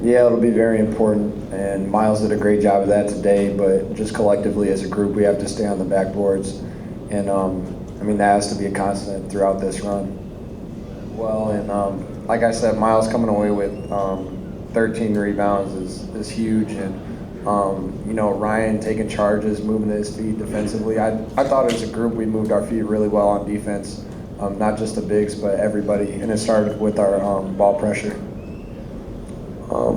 Yeah, it'll be very important, and Miles did a great job of that today, but just collectively as a group, we have to stay on the backboards, and I mean, that has to be a constant throughout this run. Well, and like I said, Miles coming away with 13 rebounds is huge, and you know, Ryan taking charges, moving his feet defensively. I thought as a group we moved our feet really well on defense, not just the bigs, but everybody, and it started with our ball pressure.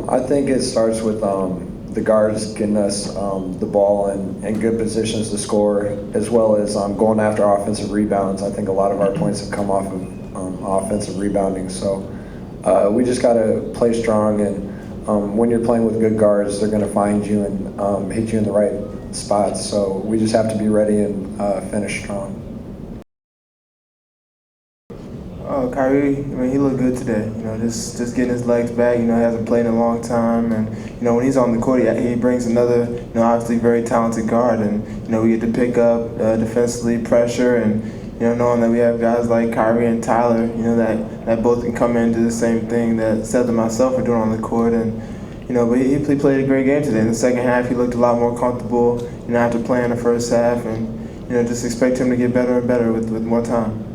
I think it starts with the guards getting us the ball in good positions to score, as well as going after offensive rebounds. I think a lot of our points have come off of offensive rebounding. So we just got to play strong, and when you're playing with good guards, they're going to find you and hit you in the right spots. So we just have to be ready and finish strong. Oh, Kyrie, I mean, he looked good today. You know, just getting his legs back. You know, he hasn't played in a long time, and you know, when he's on the court, he brings another, you know, obviously very talented guard, and you know, we get to pick up defensively pressure, and you know, knowing that we have guys like Kyrie and Tyler, you know, that both can come in and do the same thing that Seth and myself are doing on the court, and you know, but he played a great game today. In the second half, he looked a lot more comfortable, you know, after playing the first half, and you know, just expect him to get better and better with more time.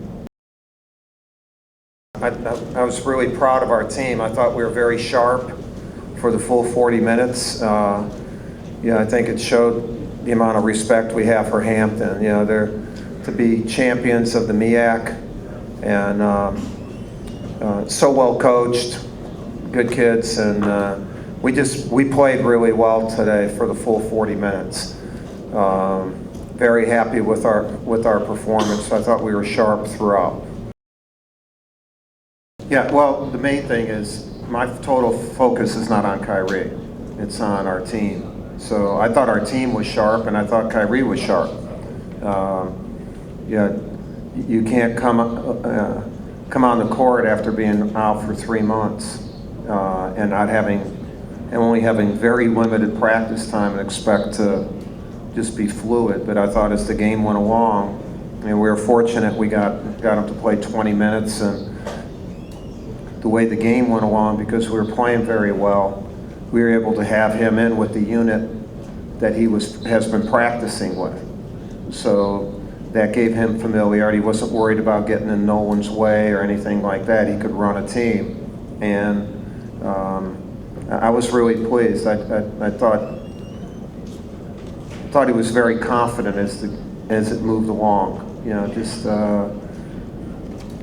I was really proud of our team. I thought we were very sharp for the full 40 minutes. I think it showed the amount of respect we have for Hampton. You know, they're to be champions of the MEAC, and so well coached, good kids, and we played really well today for the full 40 minutes. Very happy with our performance. I thought we were sharp throughout. Yeah, well, the main thing is my total focus is not on Kyrie. It's on our team. So I thought our team was sharp, and I thought Kyrie was sharp. You can't come on the court after being out for 3 months and only having very limited practice time and expect to just be fluid. But I thought as the game went along, and we were fortunate we got him to play 20 minutes, and the way the game went along, because we were playing very well, we were able to have him in with the unit that he has been practicing with. So that gave him familiarity. He wasn't worried about getting in no one's way or anything like that. He could run a team, and I was really pleased. I thought he was very confident as it moved along. You know, just you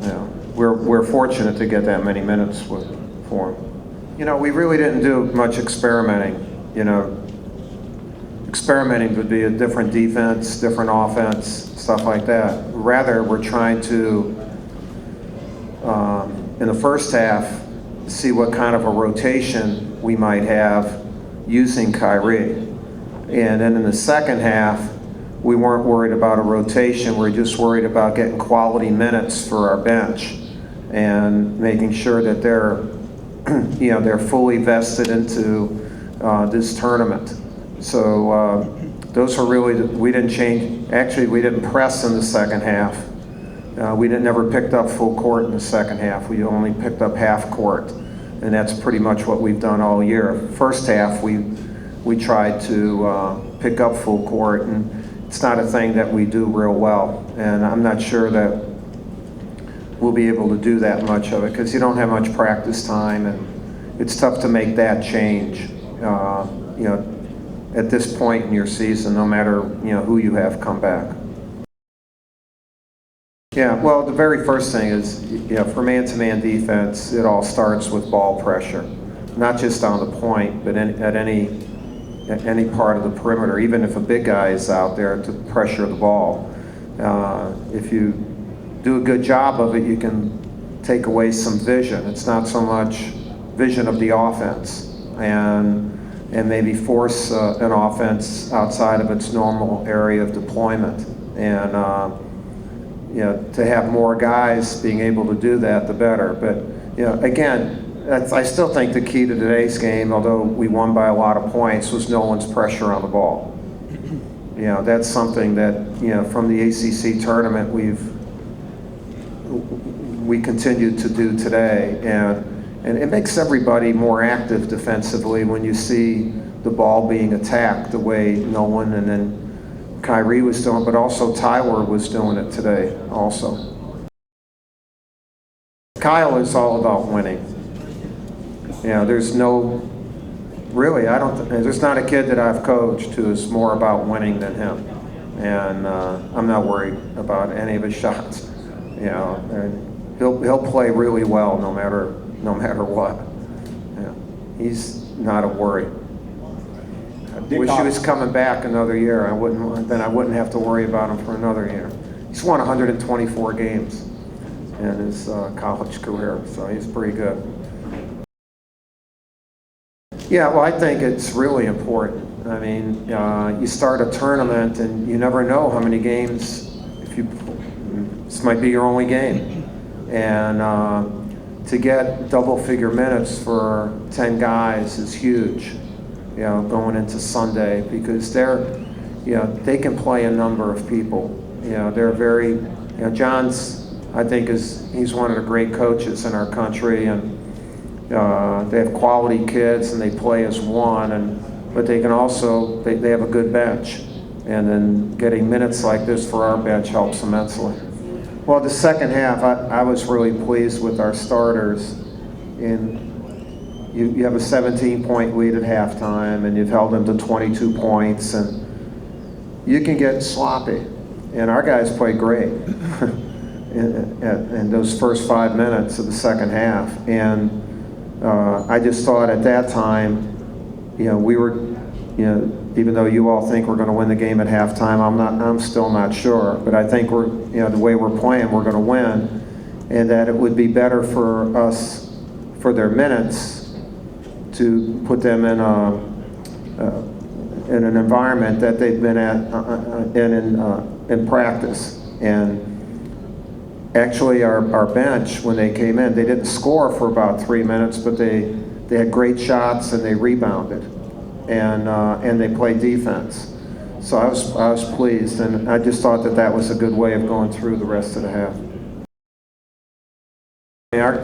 know. We're fortunate to get that many minutes for him. You know, we really didn't do much experimenting. You know, experimenting would be a different defense, different offense, stuff like that. Rather, we're trying to, in the first half, see what kind of a rotation we might have using Kyrie. And then in the second half, we weren't worried about a rotation. We were just worried about getting quality minutes for our bench and making sure that they're fully vested into this tournament. So those are really, we didn't change. Actually, we didn't press in the second half. We never picked up full court in the second half. We only picked up half court, and that's pretty much what we've done all year. First half, we tried to pick up full court, and it's not a thing that we do real well. And I'm not sure that we'll be able to do that much of it, because you don't have much practice time, and it's tough to make that change. You know, at this point in your season, no matter who you have come back. Yeah, well, the very first thing is, for man-to-man defense, it all starts with ball pressure, not just on the point, but at any part of the perimeter. Even if a big guy is out there, to pressure the ball. If you do a good job of it, you can take away some vision. It's not so much vision of the offense, and maybe force an offense outside of its normal area of deployment. And to have more guys being able to do that, the better. But again, I still think the key to today's game, although we won by a lot of points, was no one's pressure on the ball. That's something that from the ACC tournament we continued to do today, and And it makes everybody more active defensively when you see the ball being attacked the way Nolan and then Kyrie was doing, but also Tyler was doing it today also. Kyle is all about winning. You know, there's no, really, there's not a kid that I've coached who is more about winning than him. And I'm not worried about any of his shots. You know, and he'll play really well no matter what. Yeah. He's not a worry. I wish he was coming back another year. Then I wouldn't have to worry about him for another year. He's won 124 games in his college career, so he's pretty good. Yeah, well, I think it's really important. I mean, you start a tournament and you never know how many games, this might be your only game. And to get double-figure minutes for 10 guys is huge, you know, going into Sunday, because they can play a number of people. You know, they're very, you know, John's, I think he's one of the great coaches in our country, and they have quality kids and they play as one, but they can also, they have a good bench. And then getting minutes like this for our bench helps immensely. Well, the second half, I was really pleased with our starters. You have a 17-point lead at halftime, and you've held them to 22 points, and you can get sloppy. And our guys played great in those first 5 minutes of the second half. And I just thought at that time, you know, we were, you know, even though you all think we're going to win the game at halftime, I'm still not sure. But I think the way we're playing, we're going to win, and that it would be better for us, for their minutes, to put them in an environment that they've been at in practice. And actually, our bench, when they came in, they didn't score for about 3 minutes, but they had great shots and they rebounded. And they played defense. So I was pleased, and I just thought that was a good way of going through the rest of the half. Our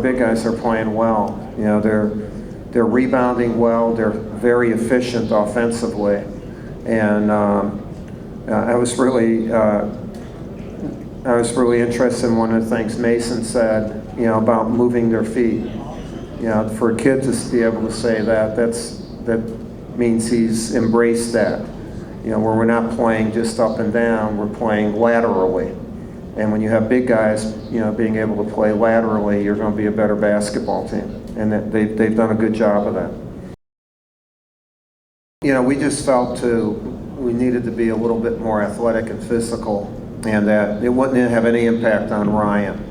big guys are playing well. You know, they're rebounding well. They're very efficient offensively, and I was really interested in one of the things Mason said. You know, about moving their feet. You know, for a kid to be able to say that means he's embraced that. You know, where we're not playing just up and down, we're playing laterally. And when you have big guys, you know, being able to play laterally, you're going to be a better basketball team. And they've done a good job of that. You know, we just felt we needed to be a little bit more athletic and physical, and that it wouldn't have any impact on Ryan.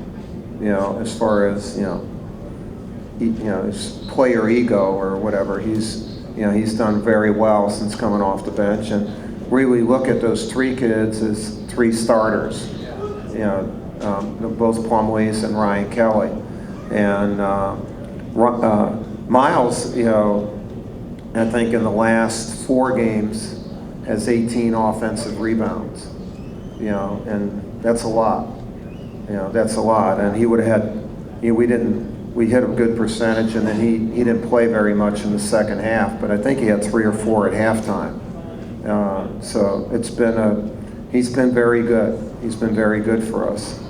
You know, as far as his player ego or whatever. He's done very well since coming off the bench, and really look at those 3 kids as 3 starters. You know, both Plumlee's and Ryan Kelly, and Miles. You know, I think in the last 4 games has 18 offensive rebounds. You know, and that's a lot. You know, that's a lot, and he would have had. We hit a good percentage, and then he didn't play very much in the second half, but I think he had 3 or 4 at halftime. So he's been very good. He's been very good for us.